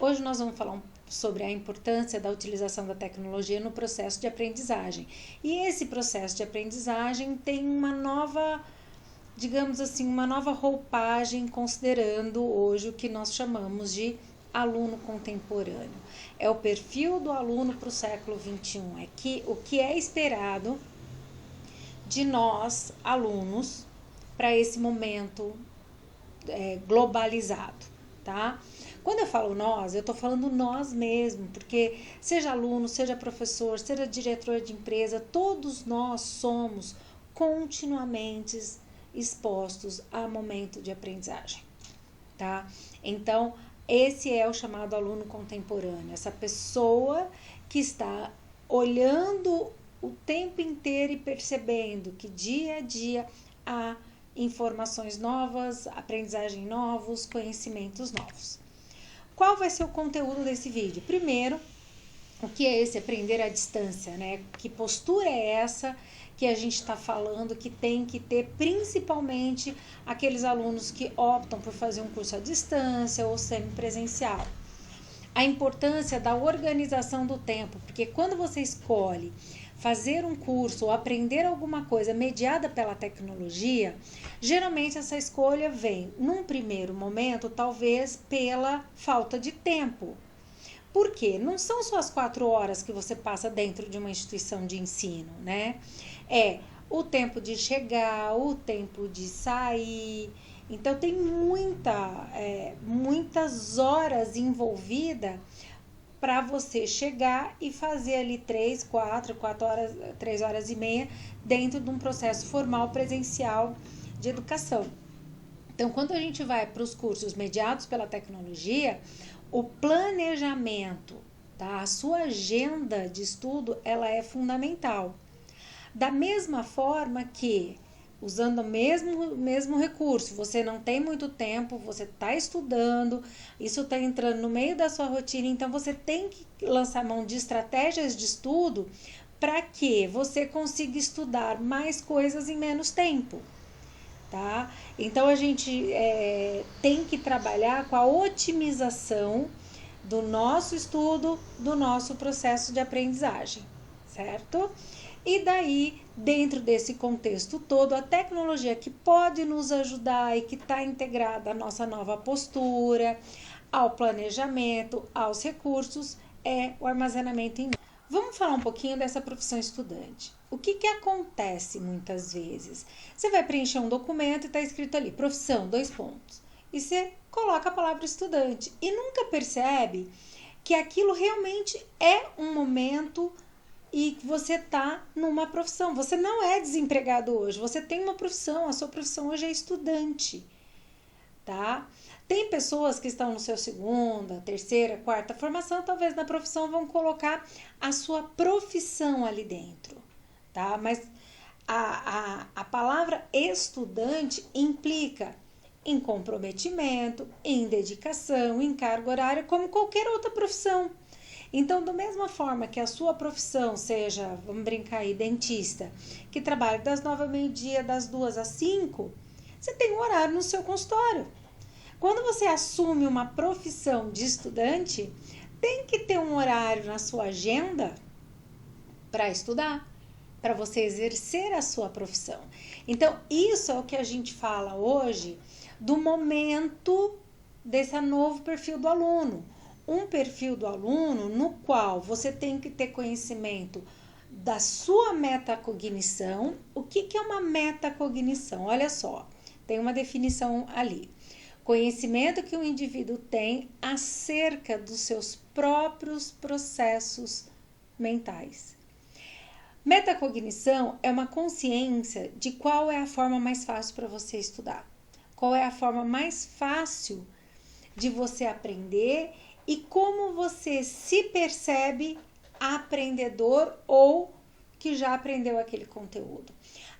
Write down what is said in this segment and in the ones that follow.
Hoje nós vamos falar sobre a importância da utilização da tecnologia no processo de aprendizagem. E esse processo de aprendizagem tem uma nova, digamos assim, uma nova roupagem, considerando hoje o que nós chamamos de aluno contemporâneo. É o perfil do aluno para o século XXI, o que é esperado de nós, alunos, para esse momento globalizado, tá? Quando eu falo nós, eu estou falando nós mesmo, porque seja aluno, seja professor, seja diretor de empresa, todos nós somos continuamente expostos a momento de aprendizagem, tá? Então, esse é o chamado aluno contemporâneo, essa pessoa que está olhando o tempo inteiro e percebendo que dia a dia há informações novas, aprendizagem novos, conhecimentos novos. Qual vai ser o conteúdo desse vídeo? Primeiro, o que é esse aprender à distância, né? Que postura é essa que a gente está falando que tem que ter principalmente aqueles alunos que optam por fazer um curso à distância ou semipresencial? A importância da organização do tempo, porque quando você escolhe fazer um curso ou aprender alguma coisa mediada pela tecnologia, geralmente essa escolha vem, num primeiro momento, talvez pela falta de tempo. Por quê? Não são só as 4 horas que você passa dentro de uma instituição de ensino, né? É o tempo de chegar, o tempo de sair. Então, tem muitas horas envolvidas para você chegar e fazer ali 3 horas e meia dentro de um processo formal presencial de educação. Então, quando a gente vai para os cursos mediados pela tecnologia, o planejamento, tá? A sua agenda de estudo, ela é fundamental. Da mesma forma que, usando o mesmo recurso, você não tem muito tempo, você está estudando, isso está entrando no meio da sua rotina, então você tem que lançar mão de estratégias de estudo para que você consiga estudar mais coisas em menos tempo, tá? Então a gente tem que trabalhar com a otimização do nosso estudo, do nosso processo de aprendizagem, certo? E daí, dentro desse contexto todo, a tecnologia que pode nos ajudar e que está integrada à nossa nova postura, ao planejamento, aos recursos, é o armazenamento em nuvem. Vamos falar um pouquinho dessa profissão estudante. O que acontece muitas vezes? Você vai preencher um documento e está escrito ali, profissão, 2 pontos. E você coloca a palavra estudante e nunca percebe que aquilo realmente é um momento e você está numa profissão. Você não é desempregado hoje, você tem uma profissão, a sua profissão hoje é estudante, tá? Tem pessoas que estão no seu 2ª, 3ª, 4ª formação, talvez na profissão vão colocar a sua profissão ali dentro, tá? Mas a palavra estudante implica em comprometimento, em dedicação, em carga horária, como qualquer outra profissão. Então, da mesma forma que a sua profissão seja, vamos brincar aí, dentista, que trabalha das 9 ao meio-dia, das 2 às 5, você tem um horário no seu consultório. Quando você assume uma profissão de estudante, tem que ter um horário na sua agenda para estudar, para você exercer a sua profissão. Então, isso é o que a gente fala hoje do momento desse novo perfil do aluno. Um perfil do aluno no qual você tem que ter conhecimento da sua metacognição. O que é uma metacognição? Olha só, tem uma definição ali. Conhecimento que o indivíduo tem acerca dos seus próprios processos mentais. Metacognição é uma consciência de qual é a forma mais fácil para você estudar. Qual é a forma mais fácil de você aprender e como você se percebe aprendedor ou que já aprendeu aquele conteúdo.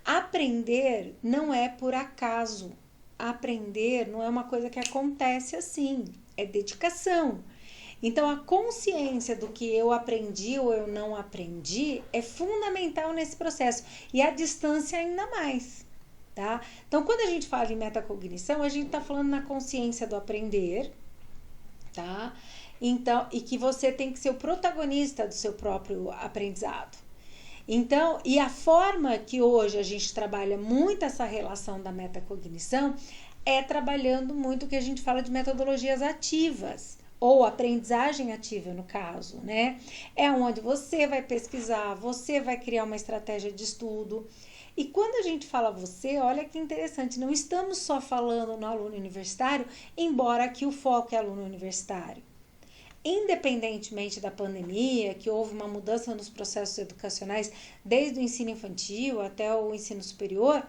Aprender não é por acaso. Aprender não é uma coisa que acontece assim, é dedicação. Então, a consciência do que eu aprendi ou eu não aprendi é fundamental nesse processo. E a distância ainda mais, tá? Então, quando a gente fala em metacognição, a gente está falando na consciência do aprender, tá? Então, e que você tem que ser o protagonista do seu próprio aprendizado. Então, e a forma que hoje a gente trabalha muito essa relação da metacognição é trabalhando muito o que a gente fala de metodologias ativas, ou aprendizagem ativa no caso, né? É onde você vai pesquisar, você vai criar uma estratégia de estudo. E quando a gente fala você, olha que interessante, não estamos só falando no aluno universitário, embora aqui o foco é aluno universitário. Independentemente da pandemia, que houve uma mudança nos processos educacionais, desde o ensino infantil até o ensino superior,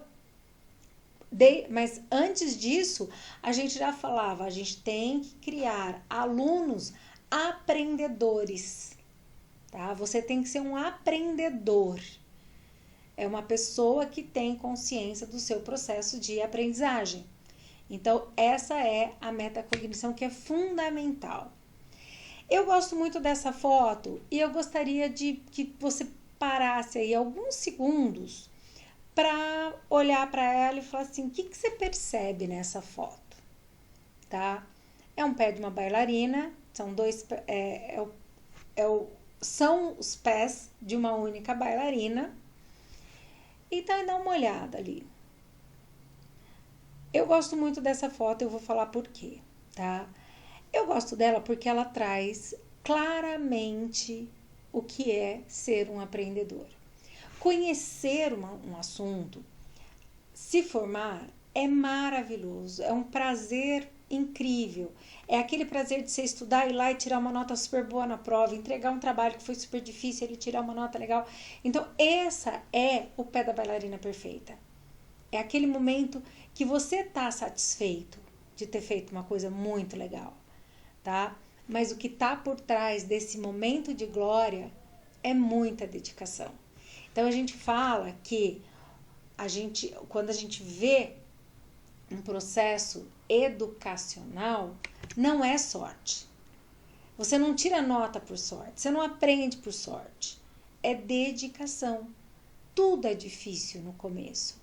mas antes disso, a gente já falava, a gente tem que criar alunos aprendedores, tá? Você tem que ser um aprendedor. É uma pessoa que tem consciência do seu processo de aprendizagem. Então, essa é a metacognição que é fundamental. Eu gosto muito dessa foto e eu gostaria de que você parasse aí alguns segundos para olhar para ela e falar assim, o que você percebe nessa foto, tá? É um pé de uma bailarina, são os pés de uma única bailarina. Então, dá uma olhada ali. Eu gosto muito dessa foto, eu vou falar por quê, tá? Eu gosto dela porque ela traz claramente o que é ser um aprendedor. Conhecer um assunto, se formar, é maravilhoso, é um prazer incrível. É aquele prazer de você estudar, ir lá e tirar uma nota super boa na prova, entregar um trabalho que foi super difícil, ele tirar uma nota legal. Então, essa é o pé da bailarina perfeita. É aquele momento que você está satisfeito de ter feito uma coisa muito legal, tá? Mas o que está por trás desse momento de glória é muita dedicação. Então, a gente fala que quando a gente vê um processo educacional, não é sorte. Você não tira nota por sorte, você não aprende por sorte. É dedicação. Tudo é difícil no começo.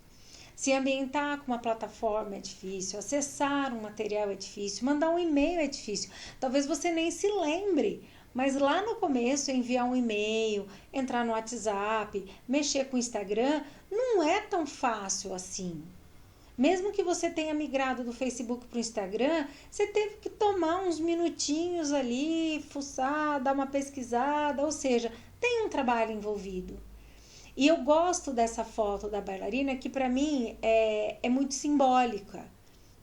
Se ambientar com uma plataforma é difícil, acessar um material é difícil, mandar um e-mail é difícil. Talvez você nem se lembre, mas lá no começo, enviar um e-mail, entrar no WhatsApp, mexer com o Instagram, não é tão fácil assim. Mesmo que você tenha migrado do Facebook para o Instagram, você teve que tomar uns minutinhos ali, fuçar, dar uma pesquisada, ou seja, tem um trabalho envolvido. E eu gosto dessa foto da bailarina que para mim é muito simbólica,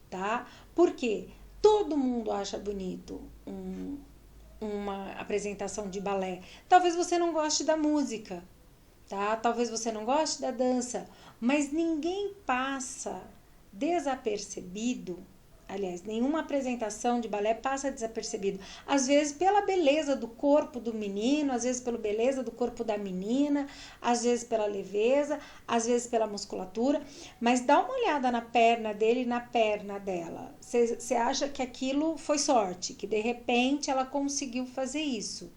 tá? Porque todo mundo acha bonito uma apresentação de balé. Talvez você não goste da música, tá? Talvez você não goste da dança, mas ninguém passa desapercebido. Aliás, nenhuma apresentação de balé passa desapercebido. Às vezes pela beleza do corpo do menino, às vezes pela beleza do corpo da menina, às vezes pela leveza, às vezes pela musculatura. Mas dá uma olhada na perna dele e na perna dela. Você acha que aquilo foi sorte, que de repente ela conseguiu fazer isso.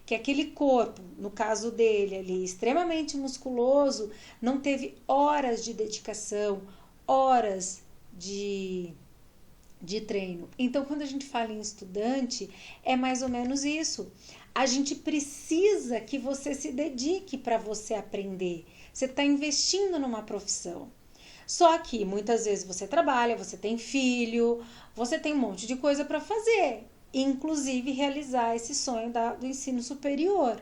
Que aquele corpo, no caso dele ali, extremamente musculoso, não teve horas de dedicação, horas de treino. Então, quando a gente fala em estudante, é mais ou menos isso. A gente precisa que você se dedique para você aprender. Você está investindo numa profissão. Só que muitas vezes você trabalha, você tem filho, você tem um monte de coisa para fazer, inclusive realizar esse sonho do ensino superior,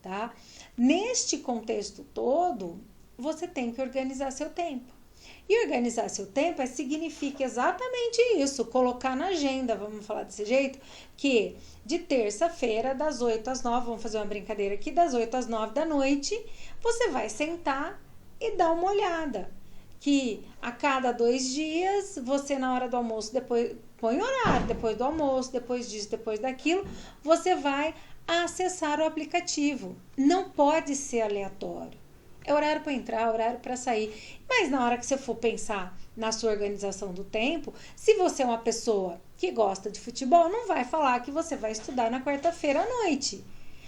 tá? Neste contexto todo, você tem que organizar seu tempo. E organizar seu tempo significa exatamente isso, colocar na agenda, vamos falar desse jeito, que de terça-feira, das 8 às 9, vamos fazer uma brincadeira aqui, das 8 às 9 da noite, você vai sentar e dar uma olhada. Que a cada 2 dias, você na hora do almoço, depois põe horário, depois do almoço, depois disso, depois daquilo, você vai acessar o aplicativo. Não pode ser aleatório. É horário para entrar, horário para sair. Mas na hora que você for pensar na sua organização do tempo, se você é uma pessoa que gosta de futebol, não vai falar que você vai estudar na quarta-feira à noite.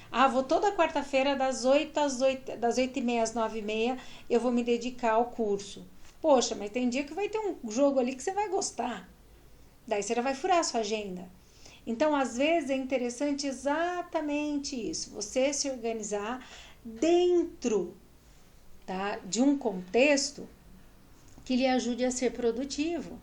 Ah, vou toda quarta-feira das 8h30 às 9h30, eu vou me dedicar ao curso. Poxa, mas tem dia que vai ter um jogo ali que você vai gostar. Daí você já vai furar a sua agenda. Então, às vezes, é interessante exatamente isso, você se organizar dentro, tá, de um contexto que lhe ajude a ser produtivo,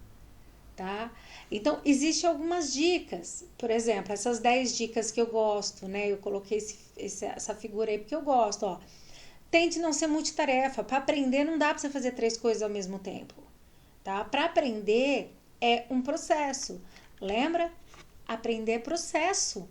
tá? Então, existem algumas dicas, por exemplo, essas 10 dicas que eu gosto, né? Eu coloquei essa figura aí porque eu gosto, ó. Tente não ser multitarefa. Para aprender, não dá para você fazer 3 coisas ao mesmo tempo, tá? Para aprender é um processo. Lembra? Aprender é processo.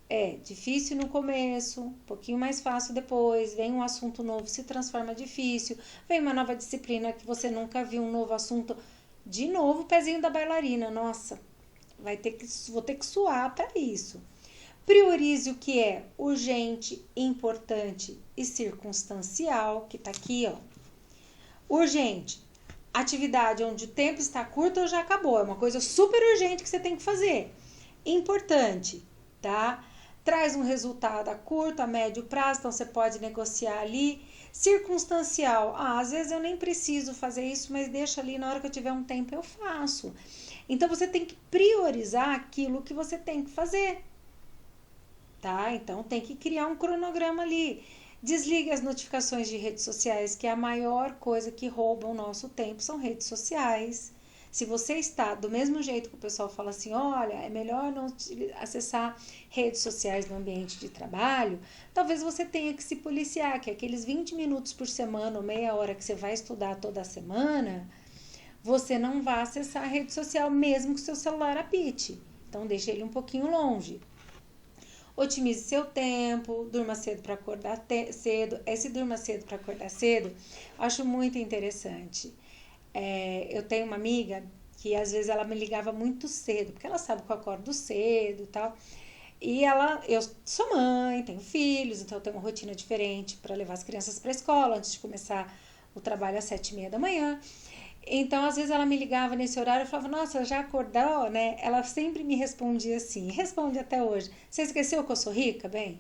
É difícil no começo, um pouquinho mais fácil depois, vem um assunto novo, se transforma difícil, vem uma nova disciplina que você nunca viu, um novo assunto, de novo o pezinho da bailarina, nossa, vou ter que suar para isso. Priorize o que é urgente, importante e circunstancial, que tá aqui, ó. Urgente, atividade onde o tempo está curto ou já acabou, é uma coisa super urgente que você tem que fazer. Importante, tá? Traz um resultado a curto, a médio prazo, então você pode negociar ali. Circunstancial, às vezes eu nem preciso fazer isso, mas deixa ali, na hora que eu tiver um tempo eu faço. Então você tem que priorizar aquilo que você tem que fazer, tá? Então tem que criar um cronograma ali. Desligue as notificações de redes sociais, que é a maior coisa que rouba o nosso tempo, são redes sociais. Se você está do mesmo jeito que o pessoal fala assim, olha, é melhor não acessar redes sociais no ambiente de trabalho, talvez você tenha que se policiar, que aqueles 20 minutos por semana ou meia hora que você vai estudar toda semana, você não vai acessar a rede social mesmo que o seu celular apite. Então, deixe ele um pouquinho longe. Otimize seu tempo, durma cedo para acordar cedo. Esse durma cedo para acordar cedo, acho muito interessante. Eu tenho uma amiga que às vezes ela me ligava muito cedo, porque ela sabe que eu acordo cedo e tal. E eu sou mãe, tenho filhos, então eu tenho uma rotina diferente para levar as crianças para a escola antes de começar o trabalho às 7h30 da manhã. Então, às vezes ela me ligava nesse horário e falava, nossa, já acordou, né? Ela sempre me respondia assim, responde até hoje. Você esqueceu que eu sou rica? Bem,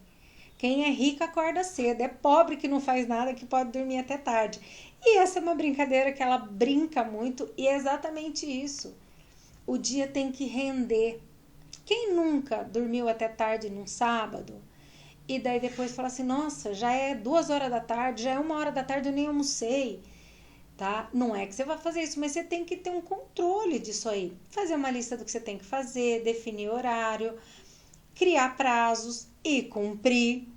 quem é rico acorda cedo, é pobre que não faz nada, que pode dormir até tarde. E essa é uma brincadeira que ela brinca muito e é exatamente isso. O dia tem que render. Quem nunca dormiu até tarde num sábado e daí depois fala assim, nossa, já é 2h da tarde, já é 1h da tarde, eu nem almocei, tá? Não é que você vai fazer isso, mas você tem que ter um controle disso aí. Fazer uma lista do que você tem que fazer, definir horário, criar prazos e cumprir,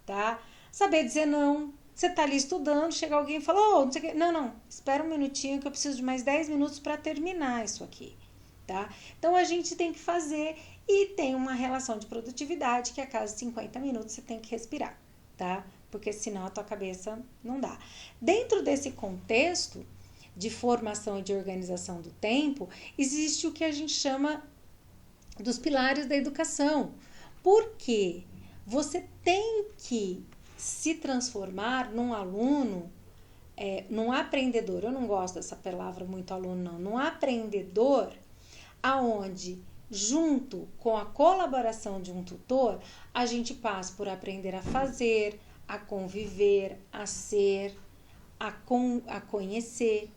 tá? Saber dizer não. Você tá ali estudando, chega alguém e fala, não sei o quê. Não, espera um minutinho que eu preciso de mais 10 minutos para terminar isso aqui, tá? Então, a gente tem que fazer e tem uma relação de produtividade que a cada 50 minutos você tem que respirar, tá? Porque senão a tua cabeça não dá. Dentro desse contexto de formação e de organização do tempo, existe o que a gente chama dos pilares da educação. Porque você tem que se transformar num aluno, num aprendedor. Eu não gosto dessa palavra muito aluno, não. Num aprendedor, aonde, junto com a colaboração de um tutor, a gente passa por aprender a fazer, a conviver, a ser, a conhecer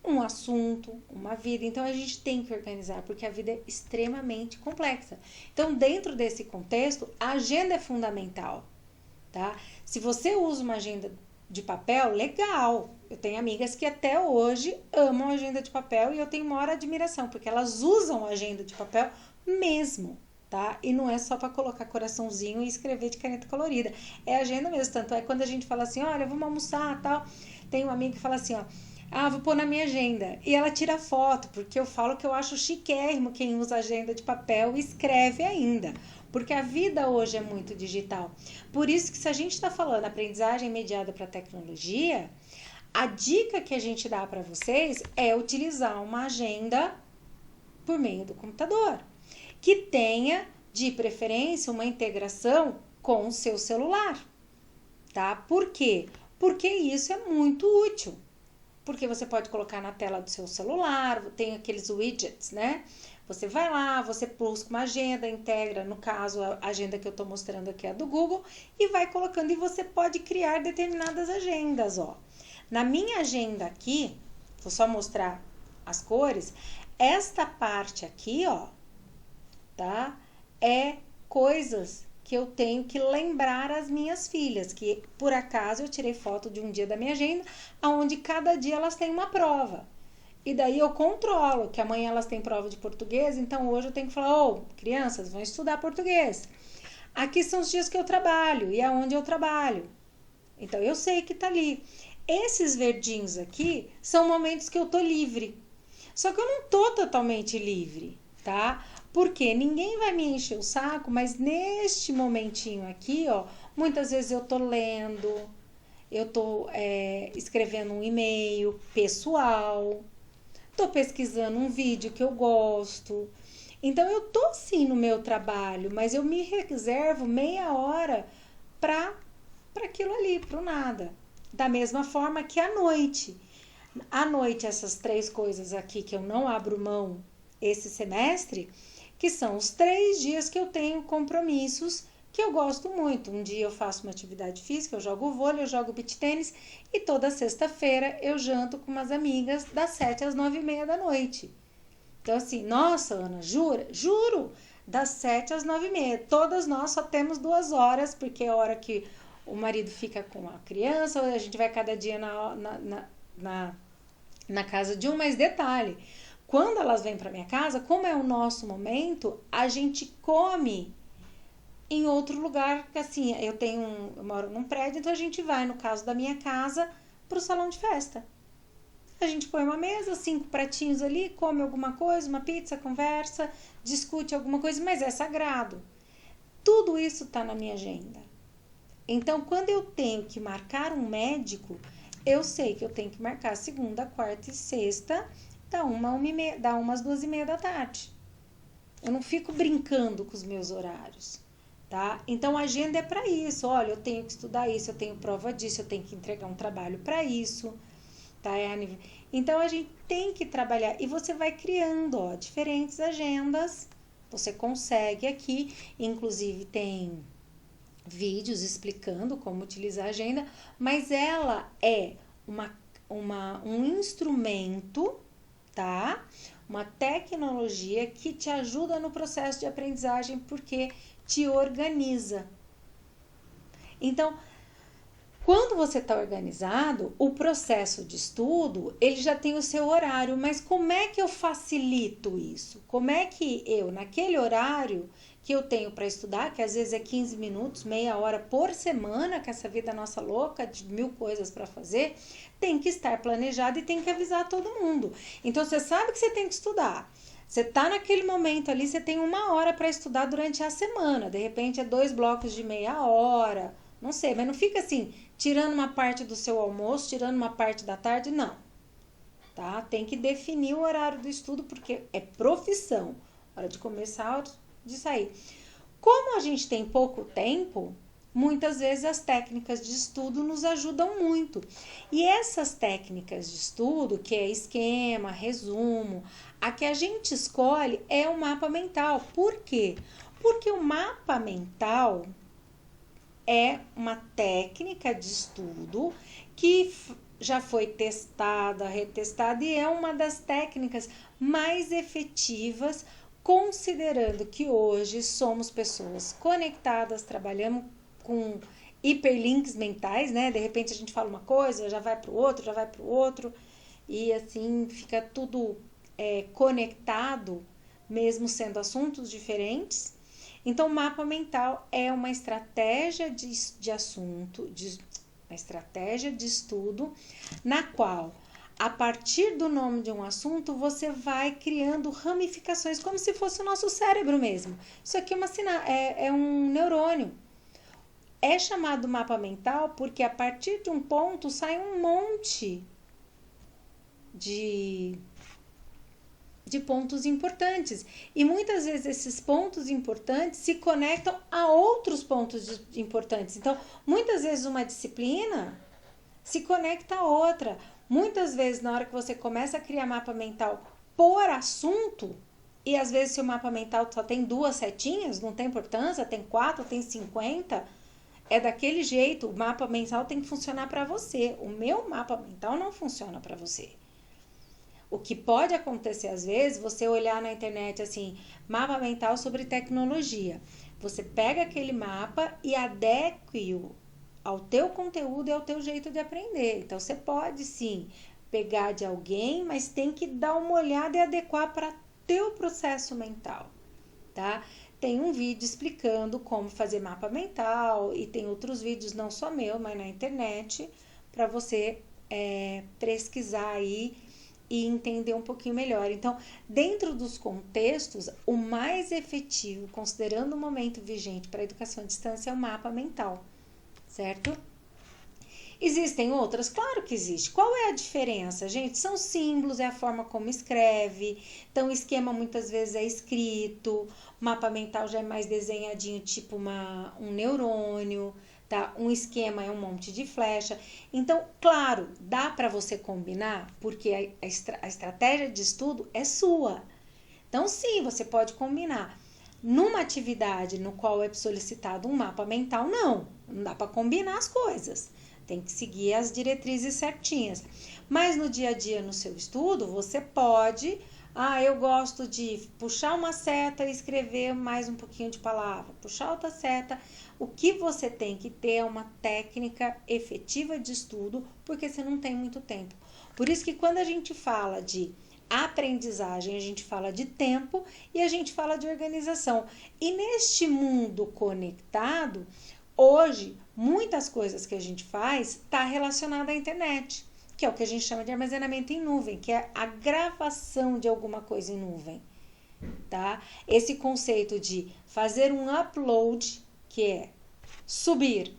um assunto, uma vida. Então, a gente tem que organizar, porque a vida é extremamente complexa. Então, dentro desse contexto, a agenda é fundamental, tá? Se você usa uma agenda de papel, legal. Eu tenho amigas que até hoje amam a agenda de papel e eu tenho maior admiração, porque elas usam a agenda de papel mesmo, tá? E não é só para colocar coraçãozinho e escrever de caneta colorida. É agenda mesmo, tanto é quando a gente fala assim, olha, vamos almoçar, tal. Tem um amigo que fala assim, ó, vou pôr na minha agenda. E ela tira foto, porque eu falo que eu acho chiquérrimo quem usa agenda de papel e escreve ainda. Porque a vida hoje é muito digital. Por isso que se a gente está falando aprendizagem mediada para tecnologia, a dica que a gente dá para vocês é utilizar uma agenda por meio do computador, que tenha, de preferência, uma integração com o seu celular, tá? Por quê? Porque isso é muito útil. Porque você pode colocar na tela do seu celular, tem aqueles widgets, né? Você vai lá, você busca uma agenda, integra, no caso, a agenda que eu estou mostrando aqui é a do Google, e vai colocando, e você pode criar determinadas agendas, ó. Na minha agenda aqui, vou só mostrar as cores, esta parte aqui, ó, tá? É coisas que eu tenho que lembrar as minhas filhas, que por acaso eu tirei foto de um dia da minha agenda, onde cada dia elas têm uma prova. E daí eu controlo que amanhã elas têm prova de português, então hoje eu tenho que falar, ô, crianças, vão estudar português. Aqui são os dias que eu trabalho e aonde eu trabalho. Então eu sei que tá ali. Esses verdinhos aqui são momentos que eu tô livre. Só que eu não tô totalmente livre, tá? Porque ninguém vai me encher o saco, mas neste momentinho aqui, ó, muitas vezes eu tô lendo, eu tô escrevendo um e-mail pessoal, tô pesquisando um vídeo que eu gosto. Então eu tô sim no meu trabalho, mas eu me reservo meia hora para aquilo ali, pro nada. Da mesma forma que à noite. À noite, essas 3 coisas aqui que eu não abro mão esse semestre, que são os 3 dias que eu tenho compromissos que eu gosto muito. Um dia eu faço uma atividade física, eu jogo vôlei, eu jogo beach tênis e toda sexta-feira eu janto com umas amigas das 7 às 9h30 da noite. Então assim, nossa, Ana, jura? Juro! Das 7 às 9h30. Todas nós só temos 2 horas, porque é a hora que o marido fica com a criança, ou a gente vai cada dia na casa de um, mas detalhe, quando elas vêm para minha casa, como é o nosso momento, a gente come em outro lugar, que assim, eu moro num prédio, então a gente vai, no caso da minha casa, pro salão de festa. A gente põe uma mesa, 5 pratinhos ali, come alguma coisa, uma pizza, conversa, discute alguma coisa, mas é sagrado. Tudo isso tá na minha agenda. Então, quando eu tenho que marcar um médico, eu sei que eu tenho que marcar segunda, quarta e sexta, da umas 2h30 da tarde. Eu não fico brincando com os meus horários, tá? Então, a agenda é para isso. Olha, eu tenho que estudar isso, eu tenho prova disso, eu tenho que entregar um trabalho para isso, tá? Então, a gente tem que trabalhar. E você vai criando, ó, diferentes agendas. Você consegue aqui, inclusive tem vídeos explicando como utilizar a agenda, mas ela é um instrumento, tá? Uma tecnologia que te ajuda no processo de aprendizagem porque te organiza. Então, quando você está organizado, o processo de estudo, ele já tem o seu horário, mas como é que eu facilito isso? Como é que eu, naquele horário que eu tenho para estudar, que às vezes é 15 minutos, meia hora por semana, que essa vida nossa louca, de 1000 coisas para fazer, tem que estar planejado e tem que avisar todo mundo. Então, você sabe que você tem que estudar. Você tá naquele momento ali, você tem 1 hora para estudar durante a semana. De repente, é 2 blocos de meia hora, não sei, mas não fica assim, tirando uma parte do seu almoço, tirando uma parte da tarde, não. Tá? Tem que definir o horário do estudo, porque é profissão. Hora de começar, hora de sair. Como a gente tem pouco tempo, muitas vezes as técnicas de estudo nos ajudam muito. E essas técnicas de estudo, que é esquema, resumo, a que a gente escolhe é o mapa mental. Por quê? Porque o mapa mental é uma técnica de estudo que já foi testada, retestada e é uma das técnicas mais efetivas, considerando que hoje somos pessoas conectadas, trabalhamos com hiperlinks mentais, né? De repente a gente fala uma coisa, já vai para o outro, e assim fica tudo conectado, mesmo sendo assuntos diferentes. Então, o mapa mental é uma estratégia uma estratégia de estudo, na qual, a partir do nome de um assunto, você vai criando ramificações, como se fosse o nosso cérebro mesmo. Isso aqui é um neurônio. É chamado mapa mental porque a partir de um ponto sai um monte de pontos importantes. E muitas vezes esses pontos importantes se conectam a outros pontos importantes. Então, muitas vezes uma disciplina se conecta a outra. Muitas vezes, na hora que você começa a criar mapa mental por assunto, e às vezes se o mapa mental só tem 2 setinhas, não tem importância, tem 4, tem 50, é daquele jeito. O mapa mental tem que funcionar para você. O meu mapa mental não funciona para você. O que pode acontecer às vezes, você olhar na internet assim, mapa mental sobre tecnologia. Você pega aquele mapa e adeque-o ao teu conteúdo e ao teu jeito de aprender. Então, você pode sim pegar de alguém, mas tem que dar uma olhada e adequar para teu processo mental, tá? Tem um vídeo explicando como fazer mapa mental e tem outros vídeos, não só meu, mas na internet, para você pesquisar aí e entender um pouquinho melhor. Então, dentro dos contextos, o mais efetivo, considerando o momento vigente para a educação à distância, é o mapa mental, certo? Existem outras? Claro que existe. Qual é a diferença, gente? São símbolos, é a forma como escreve. Então, o esquema muitas vezes é escrito. O mapa mental já é mais desenhadinho, tipo um neurônio, tá? Um esquema é um monte de flecha. Então, claro, dá para você combinar, porque a estratégia de estudo é sua. Então, sim, você pode combinar. Numa atividade no qual é solicitado um mapa mental, não dá para combinar as coisas. Tem que seguir as diretrizes certinhas. Mas no dia a dia, no seu estudo, você pode... eu gosto de puxar uma seta e escrever mais um pouquinho de palavra. Puxar outra seta. O que você tem que ter é uma técnica efetiva de estudo, porque você não tem muito tempo. Por isso que quando a gente fala de aprendizagem, a gente fala de tempo e a gente fala de organização. E neste mundo conectado... Hoje, muitas coisas que a gente faz está relacionada à internet, que é o que a gente chama de armazenamento em nuvem, que é a gravação de alguma coisa em nuvem, tá? Esse conceito de fazer um upload, que é subir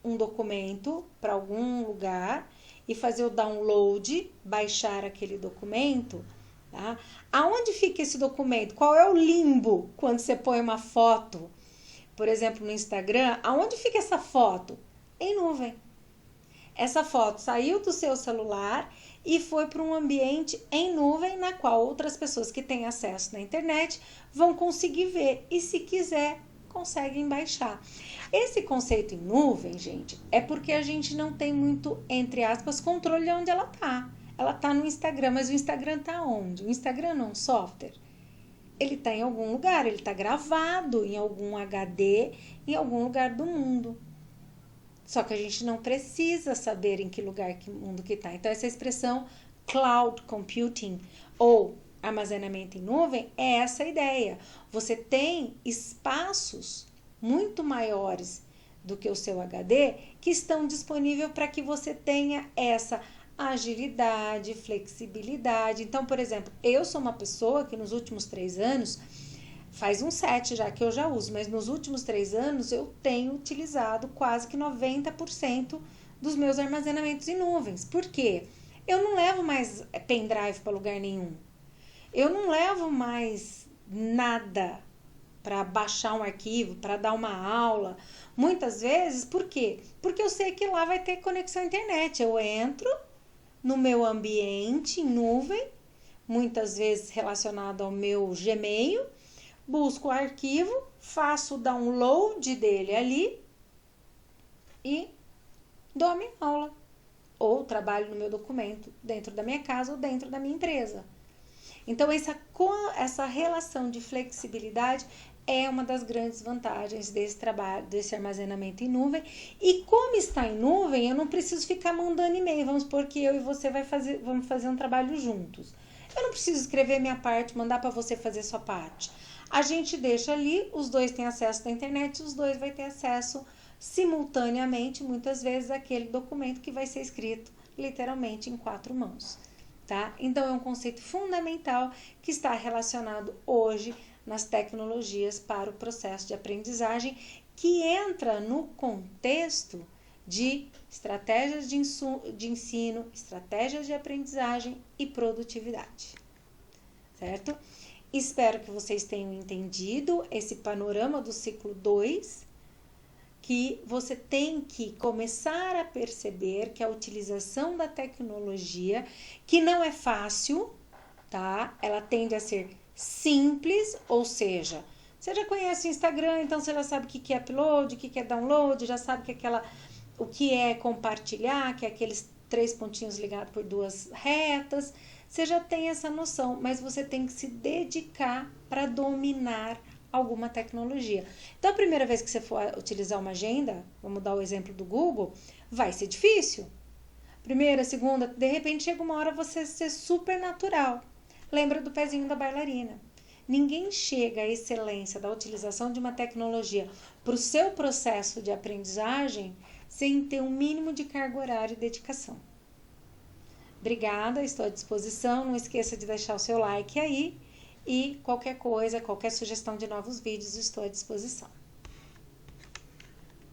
um documento para algum lugar e fazer o download, baixar aquele documento, tá? Aonde fica esse documento? Qual é o limbo quando você põe uma foto? Por exemplo, no Instagram, aonde fica essa foto? Em nuvem. Essa foto saiu do seu celular e foi para um ambiente em nuvem, na qual outras pessoas que têm acesso na internet vão conseguir ver e, se quiser, conseguem baixar. Esse conceito em nuvem, gente, é porque a gente não tem muito, entre aspas, controle de onde ela tá. Ela tá no Instagram, mas o Instagram tá onde? O Instagram não é um software. Ele está em algum lugar, ele está gravado em algum HD, em algum lugar do mundo. Só que a gente não precisa saber em que lugar, que mundo que está. Então, essa expressão cloud computing ou armazenamento em nuvem é essa ideia. Você tem espaços muito maiores do que o seu HD que estão disponíveis para que você tenha essa agilidade, flexibilidade. Então, por exemplo, eu sou uma pessoa que nos últimos 3 anos, faz uns 7 já que eu já uso, mas nos últimos 3 anos eu tenho utilizado quase que 90% dos meus armazenamentos em nuvens. Por quê? Eu não levo mais pendrive para lugar nenhum. Eu não levo mais nada para baixar um arquivo, para dar uma aula. Muitas vezes, por quê? Porque eu sei que lá vai ter conexão à internet. Eu entro no meu ambiente em nuvem, muitas vezes relacionado ao meu Gmail, busco o arquivo, faço o download dele ali e dou a minha aula. Ou trabalho no meu documento dentro da minha casa ou dentro da minha empresa. Então, essa relação de flexibilidade é uma das grandes vantagens desse trabalho, desse armazenamento em nuvem. E como está em nuvem, eu não preciso ficar mandando e-mail. Vamos supor que eu e você vamos fazer um trabalho juntos. Eu não preciso escrever minha parte, mandar para você fazer sua parte. A gente deixa ali, os dois têm acesso à internet, os dois vão ter acesso simultaneamente, muitas vezes, àquele documento que vai ser escrito literalmente em 4 mãos. Tá? Então, é um conceito fundamental que está relacionado hoje nas tecnologias para o processo de aprendizagem, que entra no contexto de estratégias de ensino, estratégias de aprendizagem e produtividade, certo? Espero que vocês tenham entendido esse panorama do ciclo 2, que você tem que começar a perceber que a utilização da tecnologia, que não é fácil, tá? Ela tende a ser simples, ou seja, você já conhece o Instagram, então você já sabe o que é upload, o que é download, já sabe o que é compartilhar, que é aqueles 3 pontinhos ligados por 2 retas. você já tem essa noção, mas você tem que se dedicar para dominar alguma tecnologia. Então, a primeira vez que você for utilizar uma agenda, vamos dar o exemplo do Google, vai ser difícil. Primeira, segunda, de repente chega uma hora você ser super natural. Lembra do pezinho da bailarina. Ninguém chega à excelência da utilização de uma tecnologia para o seu processo de aprendizagem sem ter um mínimo de carga horária e dedicação. Obrigada, estou à disposição. Não esqueça de deixar o seu like aí. E qualquer coisa, qualquer sugestão de novos vídeos, estou à disposição.